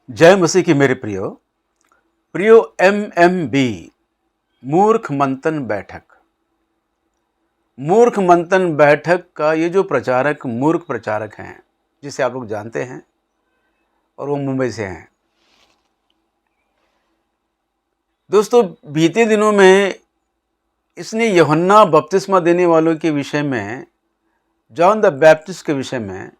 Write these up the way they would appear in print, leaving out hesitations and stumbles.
जय मसीह की मेरे प्रियो MMB मूर्ख मंथन बैठक। मूर्ख मंथन बैठक का ये जो प्रचारक मूर्ख प्रचारक हैं, जिसे आप लोग जानते हैं, और वो मुंबई से हैं। दोस्तों, बीते दिनों में इसने यूहन्ना बपतिस्मा देने वालों के विषय में, जॉन द बैप्टिस्ट के विषय में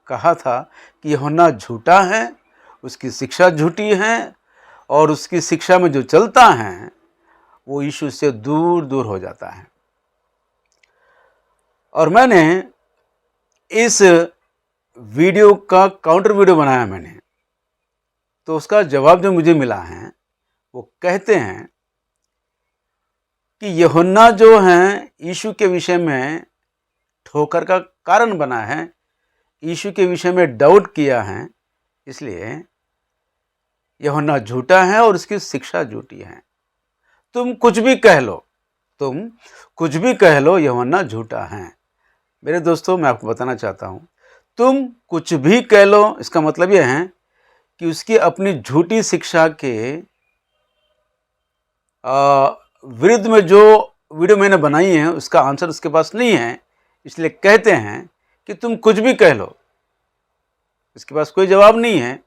कहा था कि यूहन्ना झूठा है, उसकी शिक्षा झूठी है और उसकी शिक्षा में जो चलता है वो यीशु से दूर दूर हो जाता है। और मैंने इस वीडियो का काउंटर वीडियो बनाया मैंने, तो उसका जवाब जो मुझे मिला है वो कहते हैं कि यूहन्ना जो हैं यीशु के विषय में ठोकर का कारण बना है, यीशु के विषय में डाउट किया है, इसलिए यूहन्ना झूठा है और उसकी शिक्षा झूठी है। तुम कुछ भी कह लो, यूहन्ना झूठा है। मेरे दोस्तों, मैं आपको बताना चाहता हूं, तुम कुछ भी कह लो, इसका मतलब यह है कि उसकी अपनी झूठी शिक्षा के विरुद्ध में जो वीडियो मैंने बनाई है उसका आंसर उसके पास नहीं है, इसलिए कहते हैं कि तुम कुछ भी कह लो, इसके पास कोई जवाब नहीं है,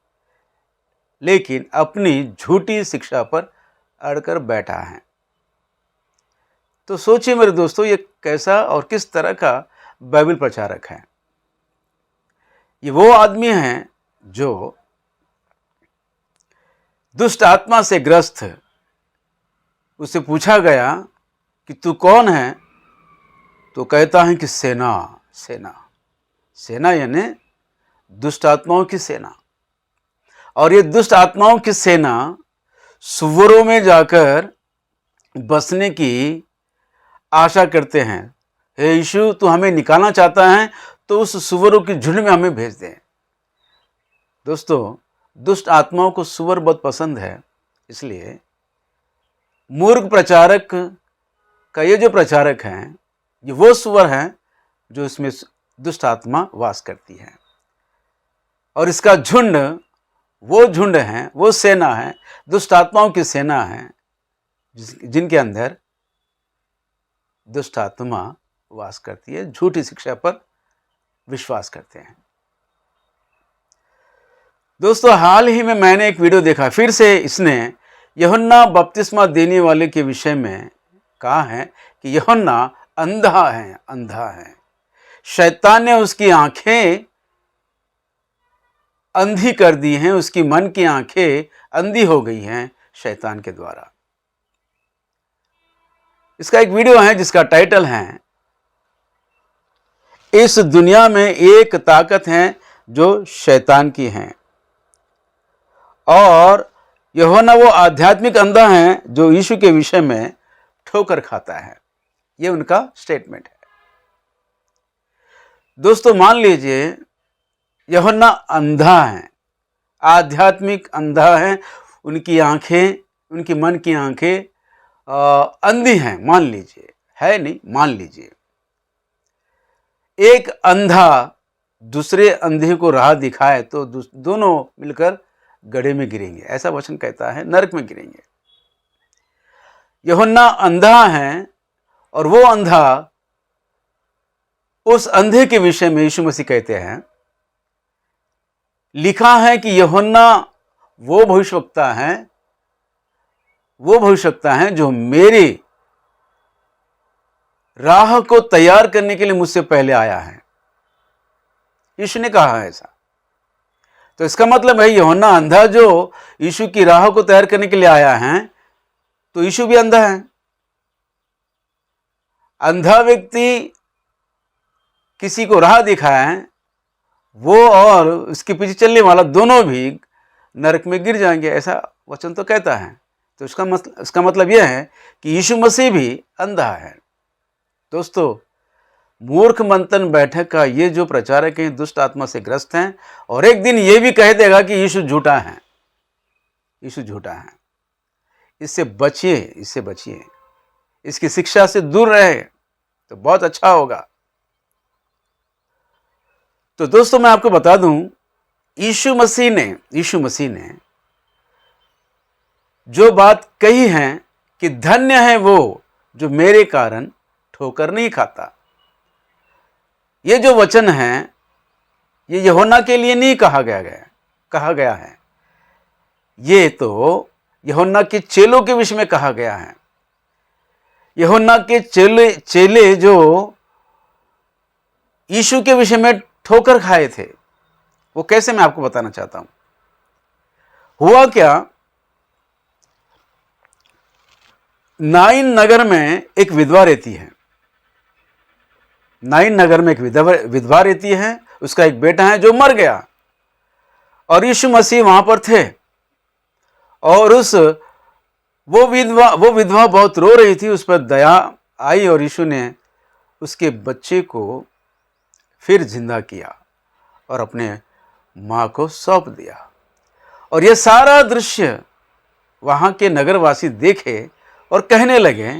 लेकिन अपनी झूठी शिक्षा पर अड़कर बैठा है। तो सोचिए मेरे दोस्तों, ये कैसा और किस तरह का बाइबल प्रचारक है। ये वो आदमी है जो दुष्ट आत्मा से ग्रस्त, उससे पूछा गया कि तू कौन है, तो कहता है कि सेना यानी दुष्ट आत्माओं की सेना। और ये दुष्ट आत्माओं की सेना सुअरों में जाकर बसने की आशा करते हैं। हे यीशु, तू हमें निकालना चाहता है तो उस सुअरों की झुंड में हमें भेज दे। दोस्तों, दुष्ट आत्माओं को सुअर बहुत पसंद है, इसलिए मूर्ख प्रचारक का ये जो प्रचारक हैं, ये वो सुअर हैं जो इसमें दुष्ट आत्मा वास करती है। और इसका झुंड है, वो सेना है, दुष्ट आत्माओं की सेना है, जिनके अंदर दुष्ट आत्मा वास करती है, झूठी शिक्षा पर विश्वास करते हैं। दोस्तों, हाल ही में मैंने एक वीडियो देखा, फिर से इसने यूहन्ना बपतिस्मा देने वाले के विषय में कहा है कि यूहन्ना अंधा है। शैतान ने उसकी आंखें अंधी कर दी हैं, उसकी मन की आंखें अंधी हो गई हैं शैतान के द्वारा। इसका एक वीडियो है जिसका टाइटल है, इस दुनिया में एक ताकत है जो शैतान की है। और यूहन्ना वो आध्यात्मिक अंधा है जो यीशु के विषय में ठोकर खाता है। ये उनका स्टेटमेंट है। दोस्तों, मान लीजिए यूहन्ना अंधा है, आध्यात्मिक अंधा है, उनकी आंखें, उनकी मन की आंखें अंधी हैं, मान लीजिए, है नहीं, मान लीजिए। एक अंधा दूसरे अंधे को राह दिखाए तो दोनों मिलकर गड्ढे में गिरेंगे, ऐसा वचन कहता है, नरक में गिरेंगे। यूहन्ना अंधा है और वो अंधा, उस अंधे के विषय में यीशु मसीह कहते हैं, लिखा है कि यूहन्ना वो भविष्यवक्ता है जो मेरी राह को तैयार करने के लिए मुझसे पहले आया है। यीशु ने कहा है ऐसा। तो इसका मतलब है यूहन्ना अंधा जो यीशु की राह को तैयार करने के लिए आया है, तो यीशु भी अंधा है। अंधा व्यक्ति किसी को राह दिखाए, वो और उसके पीछे चलने वाला दोनों भी नरक में गिर जाएंगे, ऐसा वचन तो कहता है। तो इसका मतलब यह है कि यीशु मसीह भी अंधा है। दोस्तों, मूर्ख मंथन बैठक का ये जो प्रचारक हैं, दुष्ट आत्मा से ग्रस्त हैं, और एक दिन ये भी कह देगा कि यीशु झूठा है। इससे बचिए, इसकी शिक्षा से दूर रहे तो बहुत अच्छा होगा। तो दोस्तों, मैं आपको बता दूं यीशु मसीह ने जो बात कही है कि धन्य है वो जो मेरे कारण ठोकर नहीं खाता, ये जो वचन है ये यूहन्ना के लिए नहीं कहा गया है, ये तो यूहन्ना के चेलों के विषय में कहा गया है। यूहन्ना के चेले जो यीशु के विषय में ठोकर खाए थे, वो कैसे, मैं आपको बताना चाहता हूं। हुआ क्या, नाइन नगर में एक विधवा रहती है। नाइन नगर में एक विधवा रहती है, उसका एक बेटा है जो मर गया, और यीशु मसीह वहां पर थे, और वो विधवा बहुत रो रही थी। उस पर दया आई और यीशु ने उसके बच्चे को फिर जिंदा किया और अपने मां को सौंप दिया। और यह सारा दृश्य वहां के नगरवासी देखे और कहने लगे,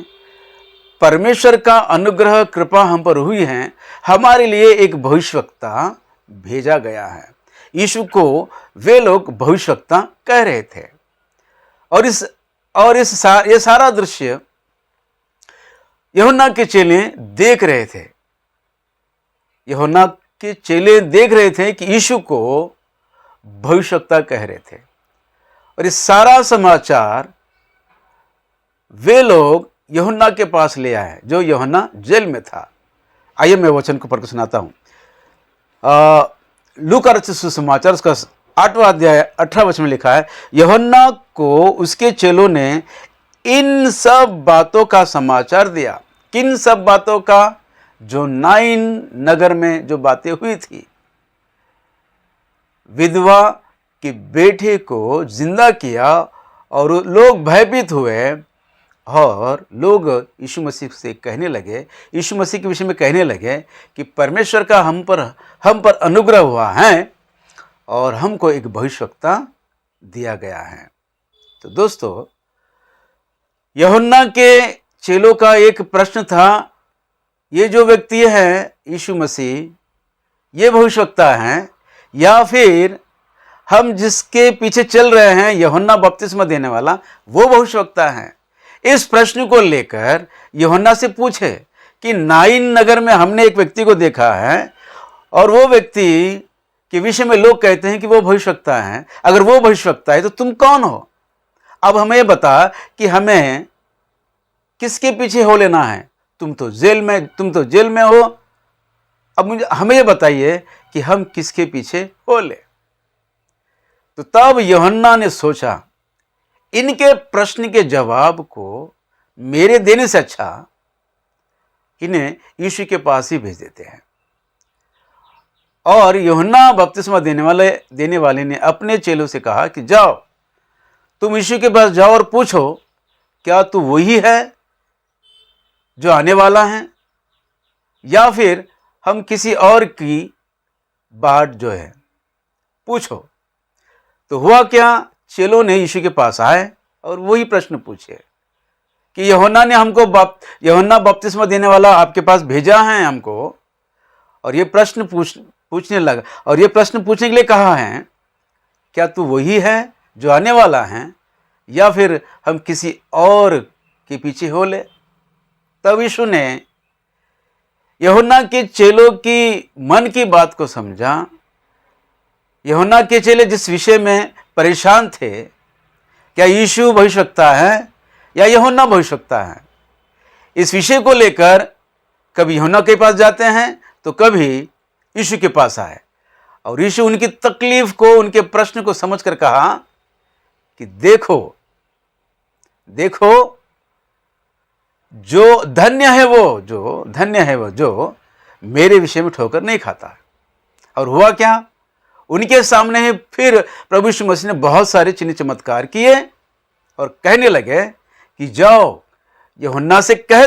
परमेश्वर का अनुग्रह कृपा हम पर हुई है, हमारे लिए एक भविष्यवक्ता भेजा गया है। यीशु को वे लोग भविष्यवक्ता कह रहे थे। और ये सारा दृश्य यूहन्ना के चेले देख रहे थे। यूहन्ना के चेले देख रहे थे कि यीशु को भविष्यवक्ता कह रहे थे। और ये सारा समाचार वे लोग यूहन्ना के पास ले आए, जो यूहन्ना जेल में था। आइए मैं वचन को पढ़कर सुनाता हूं। लूका रचित सुसमाचार उसका 8वां अध्याय 18 वचन में लिखा है, यूहन्ना को उसके चेलों ने इन सब बातों का समाचार दिया। किन सब बातों का? जो नाइन नगर में जो बातें हुई थी। विधवा के बेटे को जिंदा किया और लोग भयभीत हुए, और लोग यीशु मसीह से कहने लगे, यीशु मसीह के विषय में कहने लगे कि परमेश्वर का हम पर अनुग्रह हुआ है और हमको एक भविष्यवक्ता दिया गया है। तो दोस्तों, यूहन्ना के चेलों का एक प्रश्न था, ये जो व्यक्ति है यीशु मसीह, ये भविष्यवक्ता हैं या फिर हम जिसके पीछे चल रहे हैं यूहन्ना बपतिस्मा देने वाला, वो भविष्यवक्ता है? इस प्रश्न को लेकर यूहन्ना से पूछे कि नाइन नगर में हमने एक व्यक्ति को देखा है और वो व्यक्ति के विषय में लोग कहते हैं कि वो भविष्यवक्ता है। अगर वो भविष्यवक्ता है तो तुम कौन हो? अब हमें बता कि हमें किसके पीछे हो लेना है? तुम तो जेल में हो। अब हमें ये बताइए कि हम किसके पीछे हो ले। तो तब यूहन्ना ने सोचा, इनके प्रश्न के जवाब को मेरे देने से अच्छा इन्हें यीशु के पास ही भेज देते हैं। और यूहन्ना बपतिस्मा देने वाले ने अपने चेलों से कहा कि जाओ, तुम यीशु के पास जाओ और पूछो, क्या तू वही है जो आने वाला है, या फिर हम किसी और की बाट जो है पूछो। तो हुआ क्या, चेलों ने यीशु के पास आए और वही प्रश्न पूछे कि यूहन्ना बपतिस्मा देने वाला आपके पास भेजा है हमको, और ये प्रश्न पूछने लगा, और ये प्रश्न पूछने के लिए कहा है, क्या तू वही है जो आने वाला है, या फिर हम किसी और के पीछे हो ले? तब यीशु ने यूहन्ना के चेलों की मन की बात को समझा। यूहन्ना के चेले जिस विषय में परेशान थे, क्या यीशु भविष्यवक्ता है या यूहन्ना भविष्यवक्ता है, इस विषय को लेकर कभी यूहन्ना के पास जाते हैं तो कभी यीशु के पास आए, और यीशु उनकी तकलीफ को, उनके प्रश्न को समझकर कहा कि देखो जो धन्य है वो जो मेरे विषय में ठोकर नहीं खाता। और हुआ क्या, उनके सामने ही फिर प्रभु यीशु मसीह ने बहुत सारे चिन्ह चमत्कार किए और कहने लगे कि जाओ यूहन्ना से कह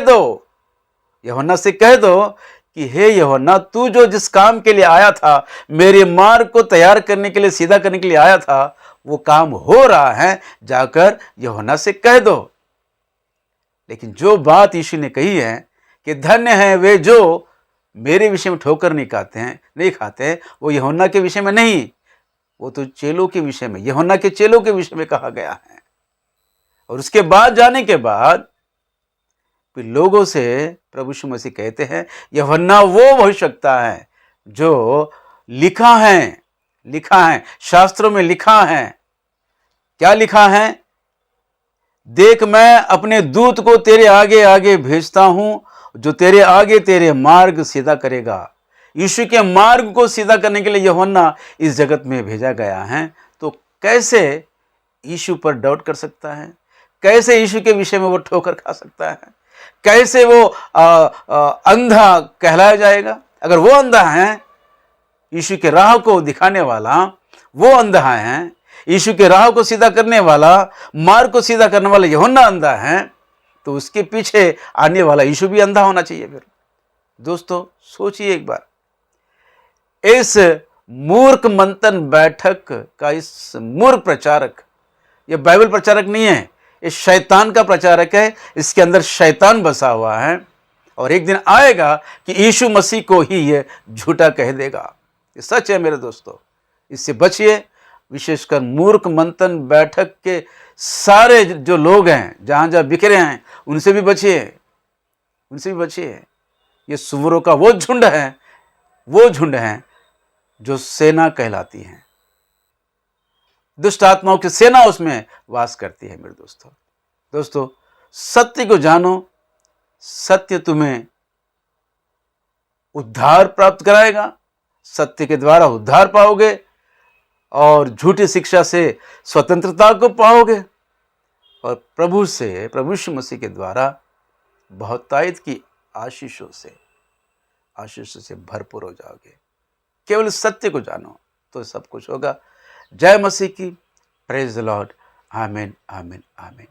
दो कि हे यूहन्ना, तू जो जिस काम के लिए आया था, मेरे मार्ग को तैयार करने के लिए, सीधा करने के लिए आया था, वो काम हो रहा है, जाकर यूहन्ना से कह दो। लेकिन जो बात यीशु ने कही है कि धन्य है वे जो मेरे विषय में ठोकर नहीं खाते, वो यूहन्ना के विषय में नहीं, वो तो चेलों के विषय में, यूहन्ना के चेलों के विषय में कहा गया है। और उसके बाद जाने के बाद फिर लोगों से प्रभु यीशु मसीह कहते हैं, यूहन्ना वो भविष्यवक्ता है जो लिखा है, शास्त्रों में लिखा है। क्या लिखा है? देख, मैं अपने दूत को तेरे आगे आगे भेजता हूं, जो तेरे आगे तेरे मार्ग सीधा करेगा। यीशु के मार्ग को सीधा करने के लिए यूहन्ना इस जगत में भेजा गया है। तो कैसे यीशु पर डाउट कर सकता है? कैसे यीशु के विषय में वो ठोकर खा सकता है? कैसे वो अंधा कहलाया जाएगा? अगर वो अंधा है, यीशु के राह को दिखाने वाला वो अंधा है, यीशु के राह को सीधा करने वाला, मार्ग को सीधा करने वाला यूहन्ना अंधा है, तो उसके पीछे आने वाला यीशु भी अंधा होना चाहिए। फिर दोस्तों सोचिए एक बार, इस मूर्ख मंथन बैठक का इस मूर्ख प्रचारक, ये बाइबल प्रचारक नहीं है, ये शैतान का प्रचारक है। इसके अंदर शैतान बसा हुआ है और एक दिन आएगा कि यीशु मसीह को ही ये झूठा कह देगा। ये सच है मेरे दोस्तों, इससे बचिए। विशेषकर मूर्ख मंथन बैठक के सारे जो लोग हैं, जहां जहां बिखरे हैं, उनसे भी बचिए, उनसे भी बचिए। ये सुअरों का वो झुंड है जो सेना कहलाती है। दुष्ट आत्माओं की सेना उसमें वास करती है मेरे दोस्तों। सत्य को जानो, सत्य तुम्हें उद्धार प्राप्त कराएगा, सत्य के द्वारा उद्धार पाओगे और झूठी शिक्षा से स्वतंत्रता को पाओगे और प्रभु यीशु मसीह के द्वारा बहुतायत की आशीषों से भरपूर हो जाओगे। केवल सत्य को जानो तो सब कुछ होगा। जय मसीह की। Praise the Lord. आमीन, आमीन, आमीन।